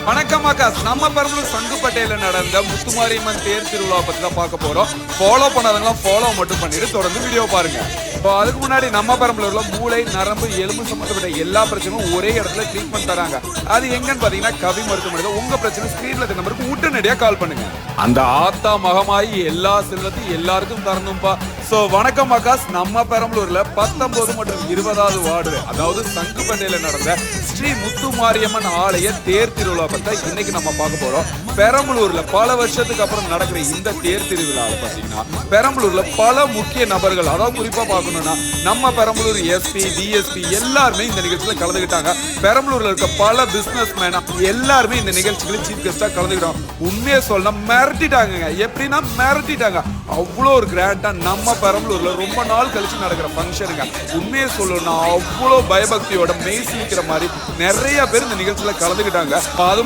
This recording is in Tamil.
வணக்கம் ஆகாஷ். நம்ம பெரம்பலூர் சங்குப்பேட்டையில நடந்த முத்துமாரியம்மன் தேர் திருவிழா பத்தி தான் பார்க்க போறோம். ஃபாலோ பண்ணாதவங்களாம் ஃபாலோ மட்டும் பண்ணிட்டு தொடர்ந்து வீடியோ பாருங்க. இப்போ அதுக்கு முன்னாடி நம்ம பெரம்பலூர்ல மூளை, நரம்பு, எலும்பு சம்பந்தப்பட்ட எல்லா பிரச்சனையும் ஒரே இடத்துல ட்ரீட்மெண்ட் தராங்க. அது எங்கன்னு பாத்தீங்கன்னா கவி மருத்துவமனை. உங்க பிரச்சனை ஸ்கிரீன்ல இருக்க நம்பருக்கு உடனடியா கால் பண்ணுங்க. அந்த ஆத்தா மகமாயி எல்லா செல்வத்தையும் எல்லாருக்கும் தரணும்பா. சோ வணக்கம் ஆகாஷ். நம்ம பெரம்பலூர்ல 19 மற்றும் 20வது வார்டு, அதாவது சங்குப்பேட்டையில நடந்த ஸ்ரீ முத்துமாரியம்மன் ஆலய தேர் திருவிழா பத்தி இன்னைக்கு நம்ம பார்க்க போறோம். பெரம்பலூர்ல பல வருஷத்துக்கு அப்புறம் நடக்கிற இந்த தேர் திருவிழாவில் பாத்தீங்கன்னா பெரம்பலூர்ல பல முக்கிய நபர்கள், அதாவது குறிப்பா பார்க்கணும்னா நம்ம பெரம்பலூர் எஸ்பி, டிஎஸ்பி எல்லாருமே இந்த நிகழ்ச்சியில கலந்துக்கிட்டாங்க. பெரம்பலூர்ல இருக்க பல பிசினஸ் மேன் எல்லாருமே இந்த நிகழ்ச்சிகளில் சீஃப் கெஸ்டா கலந்துக்கிட்டாங்க. உண்மையை சொல்ல மிரட்டிட்டாங்க. எப்படின்னா மிரட்டிட்டாங்க. அவ்வளோ ஒரு கிராண்டா நம்ம பெரம்பலூர்ல ரொம்ப நாள் கழிச்சு நடக்கிற ஃபங்க்ஷனுங்க. உண்மையை சொல்லணும்னா அவ்வளோ பயபக்தியோட மெய் சிலிக்கிற மாதிரி நிறைய பேர் இந்த நிகழ்ச்சியில கலந்துக்கிட்டாங்க. அது